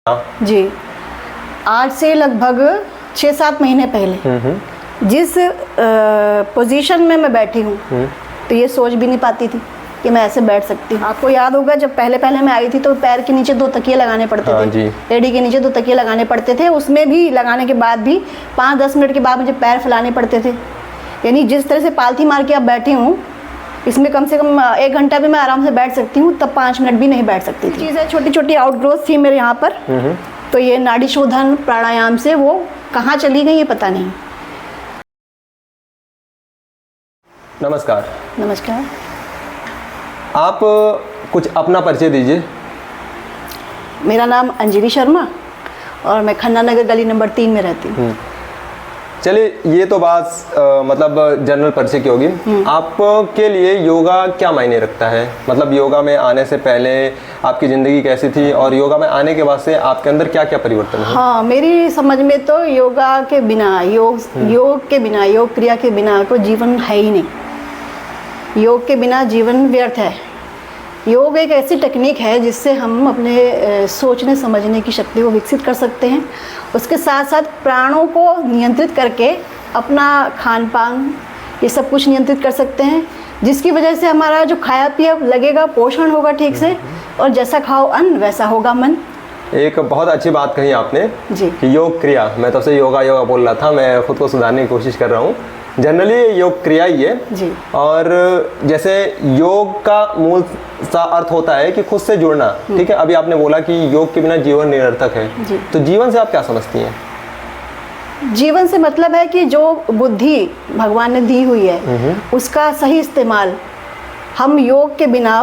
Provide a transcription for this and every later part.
जी, आज से लगभग 6-7 महीने पहले जिस पोजीशन में मैं बैठी हूँ तो ये सोच भी नहीं पाती थी कि मैं ऐसे बैठ सकती हूँ। आपको याद होगा जब पहले मैं आई थी तो पैर के नीचे 2 तकिए लगाने पड़ते थे, एड़ी के नीचे 2 तकिए लगाने पड़ते थे। उसमें भी लगाने के बाद भी 5-10 मिनट के बाद मुझे पैर फैलाने पड़ते थे। यानी जिस तरह से पालथी मार के अब बैठी हूँ इसमें कम से कम 1 घंटा भी मैं आराम से बैठ सकती हूँ, तब 5 मिनट भी नहीं बैठ सकती थी। चीज़ है, छोटी छोटी आउटग्रोथ थी मेरे यहाँ पर, तो ये नाड़ी शोधन प्राणायाम से वो कहाँ चली गई ये पता नहीं। नमस्कार। नमस्कार। आप कुछ अपना परिचय दीजिए। मेरा नाम अंजलि शर्मा और मैं खन्ना नगर गली नंबर 3 में रहती हूँ। चलिए, ये तो बात मतलब जनरल परिचय की होगी। आपके लिए योगा क्या मायने रखता है? मतलब योगा में आने से पहले आपकी ज़िंदगी कैसी थी और योगा में आने के बाद से आपके अंदर क्या क्या परिवर्तन हुए? हाँ, मेरी समझ में तो योगा के बिना योग के बिना, योग क्रिया के बिना कोई जीवन है ही नहीं। योग के बिना जीवन व्यर्थ है। योग एक ऐसी टेक्निक है जिससे हम अपने सोचने समझने की शक्ति को विकसित कर सकते हैं। उसके साथ साथ प्राणों को नियंत्रित करके अपना खान पान ये सब कुछ नियंत्रित कर सकते हैं, जिसकी वजह से हमारा जो खाया पिया लगेगा पोषण होगा ठीक से, और जैसा खाओ अन्न वैसा होगा मन। एक बहुत अच्छी बात कही आपने जी कि योग क्रिया, मैं तब से योगा बोल रहा था, मैं खुद को सुधारने की कोशिश कर रहा हूँ। जनरली योग क्रिया ही है जी। और जैसे योग का मूल सा अर्थ होता है कि खुद से जुड़ना, ठीक है। अभी आपने बोला कि योग के बिना जीवन निरर्थक है, जी। तो जीवन से आप क्या समझती हैं? जीवन से मतलब है कि जो बुद्धि भगवान ने दी हुई है उसका सही इस्तेमाल। हम योग के बिना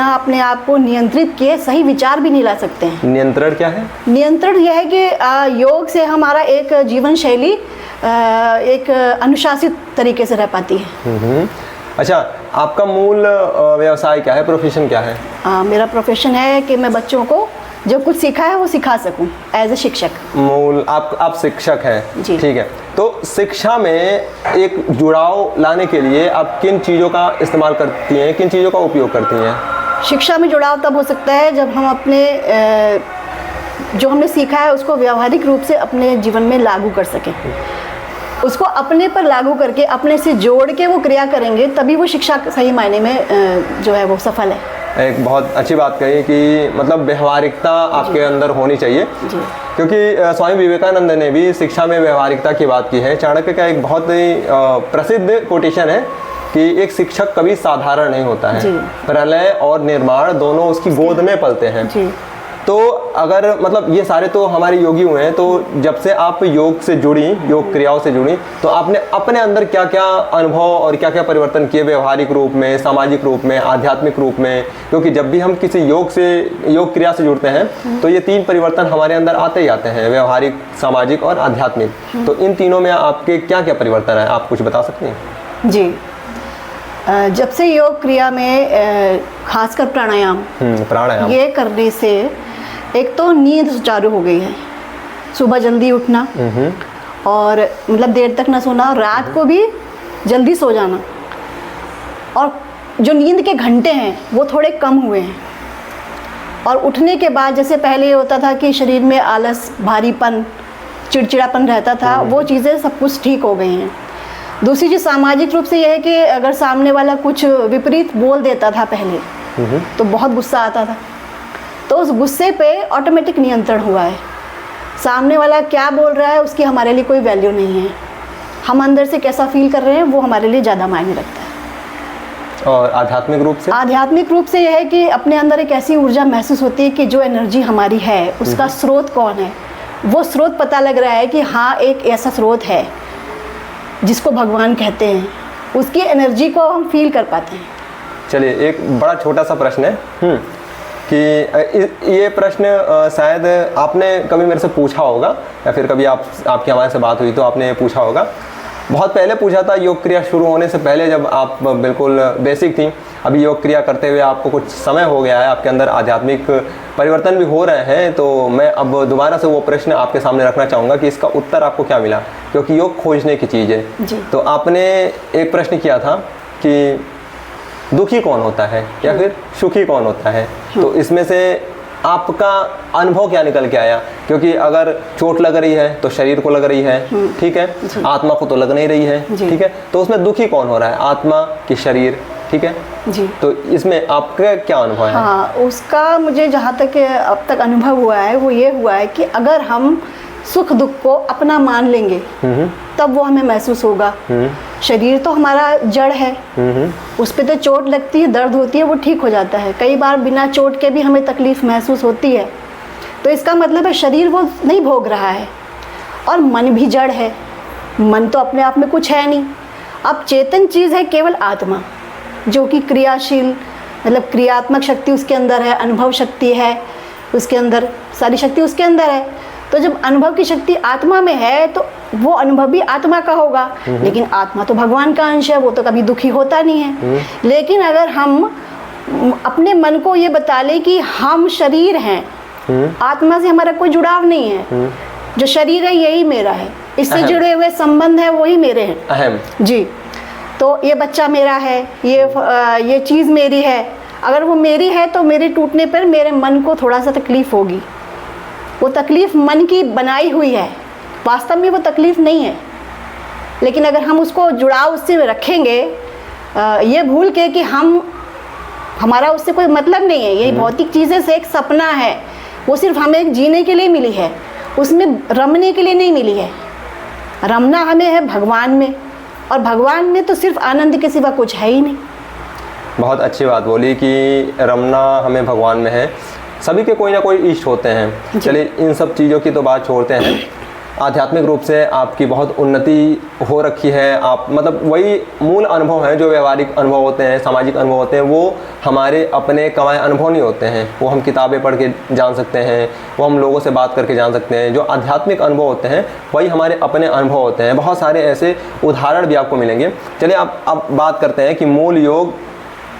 अपने आप को नियंत्रित किए सही विचार भी नहीं ला सकते हैं। नियंत्रण क्या है? नियंत्रण यह है कि योग से हमारा एक जीवन शैली एक अनुशासित तरीके से रह पाती है। अच्छा, आपका मूल व्यवसाय क्या है, प्रोफेशन क्या है? मेरा प्रोफेशन है कि मैं बच्चों को जो कुछ सीखा है वो सिखा सकूं एज ए शिक्षक। मूल आप शिक्षक हैं, ठीक है। तो शिक्षा में एक जुड़ाव लाने के लिए आप किन चीज़ों का इस्तेमाल करती हैं, किन चीज़ों का उपयोग करती हैं? शिक्षा में जुड़ाव तब हो सकता है जब हम अपने जो हमने सीखा है उसको व्यावहारिक रूप से अपने जीवन में लागू कर सकें। उसको अपने पर लागू करके अपने से जोड़ के वो क्रिया करेंगे, तभी वो शिक्षा सही मायने में जो है वो सफल है। एक बहुत अच्छी बात कही कि मतलब व्यवहारिकता आपके अंदर होनी चाहिए, क्योंकि स्वामी विवेकानंद ने भी शिक्षा में व्यवहारिकता की बात की है। चाणक्य का एक बहुत ही प्रसिद्ध कोटेशन है कि एक शिक्षक कभी साधारण नहीं होता है, प्रलय और निर्माण दोनों उसकी गोद में पलते हैं। तो अगर मतलब ये सारे तो हमारे योगी हुए हैं, तो जब से आप योग से जुड़ी, योग क्रियाओं से जुड़ी, तो आपने अपने अंदर क्या क्या अनुभव और क्या क्या परिवर्तन किए, व्यवहारिक रूप में, सामाजिक रूप में, आध्यात्मिक रूप में? क्योंकि जब भी हम किसी योग क्रिया से जुड़ते हैं तो ये 3 परिवर्तन हमारे अंदर आते ही आते हैं, व्यवहारिक, सामाजिक और आध्यात्मिक। तो इन तीनों में आपके क्या क्या परिवर्तन है, आप कुछ बता सकते हैं? जी, जब से योग क्रिया में खासकर प्राणायाम ये करने से एक तो नींद सुचारू हो गई है। सुबह जल्दी उठना और मतलब देर तक ना सोना, और रात को भी जल्दी सो जाना, और जो नींद के घंटे हैं वो थोड़े कम हुए हैं। और उठने के बाद जैसे पहले ये होता था कि शरीर में आलस, भारीपन, चिड़चिड़ापन रहता था, वो चीज़ें सब कुछ ठीक हो गई हैं। दूसरी चीज़ सामाजिक रूप से यह है कि अगर सामने वाला कुछ विपरीत बोल देता था पहले तो बहुत गुस्सा आता था, तो उस गुस्से पे ऑटोमेटिक नियंत्रण हुआ है। सामने वाला क्या बोल रहा है उसकी हमारे लिए कोई वैल्यू नहीं है, हम अंदर से कैसा फील कर रहे हैं वो हमारे लिए ज़्यादा मायने रखता है। और आध्यात्मिक रूप से यह है कि अपने अंदर एक ऐसी ऊर्जा महसूस होती है कि जो एनर्जी हमारी है उसका स्रोत कौन है, वो स्रोत पता लग रहा है कि हाँ एक ऐसा स्रोत है जिसको भगवान कहते हैं, उसकी एनर्जी को हम फील कर पाते हैं। चलिए, एक बड़ा छोटा सा प्रश्न है कि ये प्रश्न शायद आपने कभी मेरे से पूछा होगा, या फिर कभी आपकी हमारे से बात हुई तो आपने पूछा होगा। बहुत पहले पूछा था, योग क्रिया शुरू होने से पहले, जब आप बिल्कुल बेसिक थी। अभी योग क्रिया करते हुए आपको कुछ समय हो गया है, आपके अंदर आध्यात्मिक परिवर्तन भी हो रहे हैं, तो मैं अब दोबारा से वो प्रश्न आपके सामने रखना चाहूँगा कि इसका उत्तर आपको क्या मिला, क्योंकि योग खोजने की चीज़ है। तो आपने एक प्रश्न किया था कि दुखी कौन होता है या फिर सुखी कौन होता है, तो इसमें से आपका अनुभव क्या निकल के आया? क्योंकि अगर चोट लग रही है तो शरीर को लग रही है, ठीक है, आत्मा को तो लग नहीं रही है, ठीक है, तो उसमें दुखी कौन हो रहा है, आत्मा कि शरीर? ठीक है जी। तो इसमें आपका क्या अनुभव है? हाँ, उसका मुझे जहाँ तक अब तक अनुभव हुआ है वो ये हुआ है कि अगर हम सुख दुख को अपना मान लेंगे तब वो हमें महसूस होगा। शरीर तो हमारा जड़ है, उस पर तो चोट लगती है, दर्द होती है, वो ठीक हो जाता है। कई बार बिना चोट के भी हमें तकलीफ महसूस होती है, तो इसका मतलब है शरीर वो नहीं भोग रहा है। और मन भी जड़ है, मन तो अपने आप में कुछ है नहीं। अब चेतन चीज़ है केवल आत्मा, जो कि क्रियाशील, मतलब क्रियात्मक शक्ति उसके अंदर है, अनुभव शक्ति है उसके अंदर, सारी शक्ति उसके अंदर है। तो जब अनुभव की शक्ति आत्मा में है तो वो अनुभव भी आत्मा का होगा। लेकिन आत्मा तो भगवान का अंश है, वो तो कभी दुखी होता नहीं है। लेकिन अगर हम अपने मन को ये बता लें कि हम शरीर हैं, आत्मा से हमारा कोई जुड़ाव नहीं है, जो शरीर है यही मेरा है, इससे जुड़े हुए संबंध है वही मेरे हैं। अहम जी। तो ये बच्चा मेरा है, ये चीज़ मेरी है। अगर वो मेरी है तो मेरे टूटने पर मेरे मन को थोड़ा सा तकलीफ होगी। वो तकलीफ़ मन की बनाई हुई है, वास्तव में वो तकलीफ़ नहीं है। लेकिन अगर हम उसको जुड़ाव उससे रखेंगे, ये भूल के कि हमारा उससे कोई मतलब नहीं है, ये भौतिक चीज़ें से एक सपना है, वो सिर्फ हमें जीने के लिए मिली है, उसमें रमने के लिए नहीं मिली है। रमना हमें है भगवान में, और भगवान में तो सिर्फ आनंद के सिवा कुछ है ही नहीं। बहुत अच्छी बात बोली कि रमना हमें भगवान में है। सभी के कोई ना कोई इष्ट होते हैं। चलिए इन सब चीज़ों की तो बात छोड़ते हैं। आध्यात्मिक रूप से आपकी बहुत उन्नति हो रखी है। आप मतलब वही मूल अनुभव हैं जो व्यवहारिक अनुभव होते हैं, सामाजिक अनुभव होते हैं, वो हमारे अपने कमाए अनुभव नहीं होते हैं। वो हम किताबें पढ़ के जान सकते हैं, वो हम लोगों से बात करके जान सकते हैं। जो आध्यात्मिक अनुभव होते हैं वही हमारे अपने अनुभव होते हैं। बहुत सारे ऐसे उदाहरण भी आपको मिलेंगे। चलिए अब बात करते हैं कि मूल योग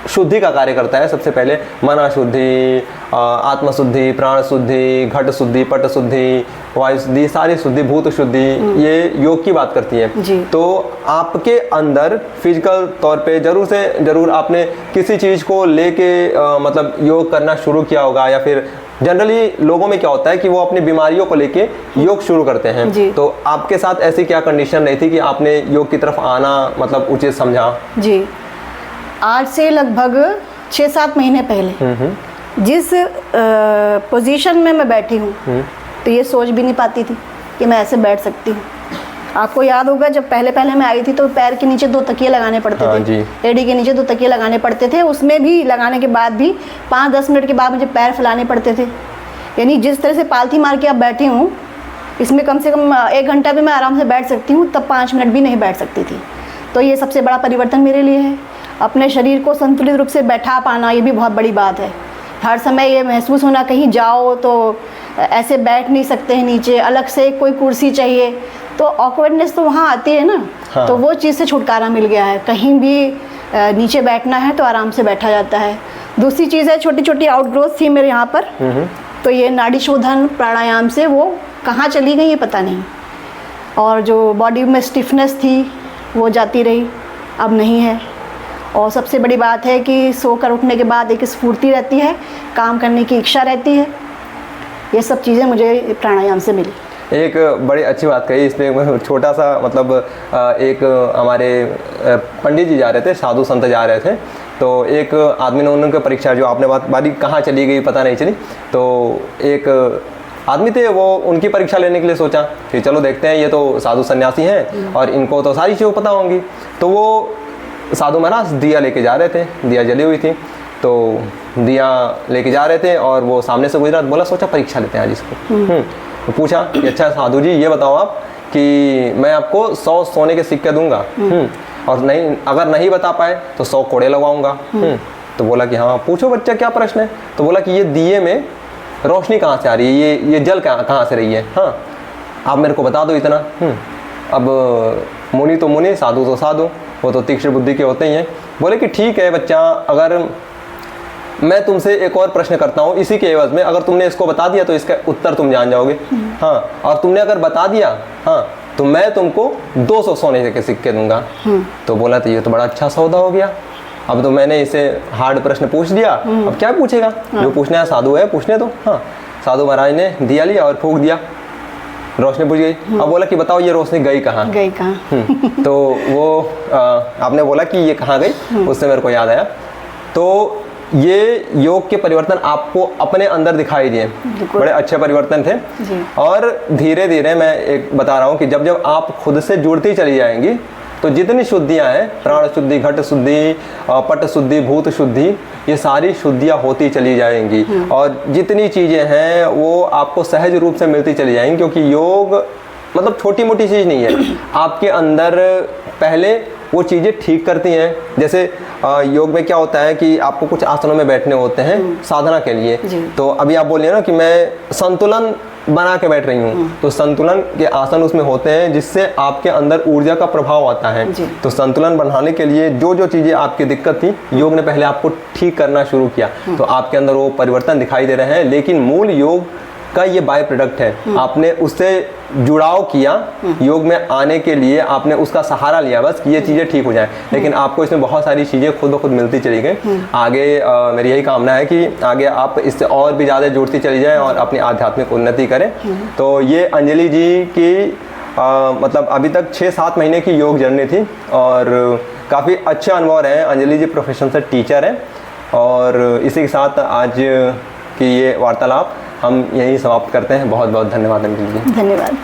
शुद्धि का कार्य करता है। सबसे पहले मन शुद्धि, आत्म शुद्धि, प्राण शुद्धि, घट शुद्धि, पट शुद्धि, वायु शुद्धि, सारी शुद्धि, भूत शुद्धि, ये योग की बात करती है। तो आपके अंदर फिजिकल तौर पे जरूर से जरूर आपने किसी चीज़ को लेके मतलब योग करना शुरू किया होगा, या फिर जनरली लोगों में क्या होता है कि वो अपनी बीमारियों को लेके योग शुरू करते हैं। तो आपके साथ ऐसी क्या कंडीशन रही थी कि आपने योग की तरफ आना मतलब उचित समझा? जी, आज से लगभग 6-7 महीने पहले जिस पोजीशन में मैं बैठी हूँ, तो ये सोच भी नहीं पाती थी कि मैं ऐसे बैठ सकती हूँ। आपको याद होगा जब पहले मैं आई थी तो पैर के नीचे 2 तकिए लगाने पड़ते थे, एड़ी के नीचे 2 तकिए लगाने पड़ते थे। उसमें भी लगाने के बाद भी 5-10 मिनट के बाद मुझे पैर फैलाने पड़ते थे। यानी जिस तरह से पालथी मार के अब बैठी हूँ, इसमें कम से कम 1 घंटा भी मैं आराम से बैठ सकती हूँ, तब 5 मिनट भी नहीं बैठ सकती थी। तो ये सबसे बड़ा परिवर्तन मेरे लिए है। अपने शरीर को संतुलित रूप से बैठा पाना, ये भी बहुत बड़ी बात है। हर समय ये महसूस होना कहीं जाओ तो ऐसे बैठ नहीं सकते हैं, नीचे अलग से कोई कुर्सी चाहिए, तो ऑकवर्डनेस तो वहाँ आती है ना। हाँ। तो वो चीज़ से छुटकारा मिल गया है। कहीं भी नीचे बैठना है तो आराम से बैठा जाता है। दूसरी चीज़ है, छोटी छोटी आउटग्रोथ थी मेरे यहाँ पर, तो ये नाड़ी शोधन प्राणायाम से वो कहाँ चली गई ये पता नहीं। और जो बॉडी में स्टिफनेस थी वो जाती रही, अब नहीं है। और सबसे बड़ी बात है कि सोकर उठने के बाद एक स्फूर्ति रहती है, काम करने की इच्छा रहती है। ये सब चीज़ें मुझे प्राणायाम से मिली। एक बड़ी अच्छी बात कही इसमें, छोटा सा मतलब एक हमारे पंडित जी जा रहे थे, साधु संत जा रहे थे, तो एक आदमी ने उनकी परीक्षा, जो आपने बारी कहाँ चली गई पता नहीं चली, तो एक आदमी थे, वो उनकी परीक्षा लेने के लिए सोचा कि चलो देखते हैं, ये तो साधु सन्यासी हैं और इनको तो सारी चीज़ें पता होंगी। तो वो साधु महाराज दिया लेके जा रहे थे, दिया जली हुई थी, तो दिया लेके जा रहे थे और वो सामने से गुजरा, बोला सोचा परीक्षा लेते हैं आज इसको। तो पूछा कि अच्छा साधु जी ये बताओ आप कि मैं आपको 100 सोने के सिक्के दूंगा, और नहीं, अगर नहीं बता पाए तो 100 कोड़े लगवाऊंगा। तो बोला कि हाँ पूछो बच्चा क्या प्रश्न है। तो बोला कि ये दिए में रोशनी कहाँ से आ रही है, ये जल कहाँ से रही है, हाँ आप मेरे को बता दो इतना। अब मुनि तो मुनि, साधु तो साधु, वो तो तीक्ष्ण बुद्धि के होते ही हैं। बोले कि ठीक है बच्चा, अगर मैं तुमसे एक और प्रश्न करता हूँ इसी के एवज में, अगर तुमने इसको बता दिया तो इसका उत्तर तुम जान जाओगे, हाँ, और तुमने अगर बता दिया हाँ तो मैं तुमको 200 सोने के सिक्के दूंगा। तो बोला तो ये तो बड़ा अच्छा सौदा हो गया, अब तो मैंने इसे हार्ड प्रश्न पूछ दिया, अब क्या पूछेगा, जो पूछना है साधु है पूछने दो। हाँ, साधु महाराज ने दिया लिया और फूंक दिया, रोशनी बुझ गई। अब बोला कि बताओ ये रोशनी गई कहाँ? तो वो आपने बोला कि ये कहाँ गई, उससे मेरे को याद आया। तो ये योग के परिवर्तन आपको अपने अंदर दिखाई दिए, बड़े अच्छे परिवर्तन थे। और धीरे धीरे मैं एक बता रहा हूँ कि जब जब आप खुद से जुड़ती चली जाएंगी तो जितनी शुद्धियाँ हैं, प्राण शुद्धि, घट शुद्धि, पट शुद्धि, भूत शुद्धि, ये सारी शुद्धियाँ होती चली जाएंगी और जितनी चीज़ें हैं वो आपको सहज रूप से मिलती चली जाएंगी। क्योंकि योग मतलब छोटी मोटी चीज़ नहीं है, आपके अंदर पहले वो चीज़ें ठीक करती हैं। जैसे योग में क्या होता है कि आपको कुछ आसनों में बैठने होते हैं साधना के लिए। तो अभी आप बोलिए ना कि मैं संतुलन बना के बैठ रही हूँ, तो संतुलन के आसन उसमें होते हैं जिससे आपके अंदर ऊर्जा का प्रभाव आता है। तो संतुलन बनाने के लिए जो जो चीज़ें आपकी दिक्कत थी, योग ने पहले आपको ठीक करना शुरू किया, तो आपके अंदर वो परिवर्तन दिखाई दे रहे हैं। लेकिन मूल योग का ये बाय प्रोडक्ट है, आपने उससे जुड़ाव किया, योग में आने के लिए आपने उसका सहारा लिया बस कि ये चीज़ें ठीक हो जाएं। लेकिन आपको इसमें बहुत सारी चीज़ें खुद ब खुद मिलती चली गई। आगे मेरी यही कामना है कि आगे आप इससे और भी ज़्यादा जुड़ती चली जाएं और अपनी आध्यात्मिक उन्नति करें। तो ये अंजलि जी की मतलब अभी तक 6-7 महीने की योग जर्नी थी और काफ़ी अच्छे अनुभव रहे हैं। अंजलि जी प्रोफेशन से टीचर हैं और इसी के साथ आज की ये वार्तालाप हम यहीं समाप्त करते हैं। बहुत बहुत धन्यवाद अंजलि जी। धन्यवाद।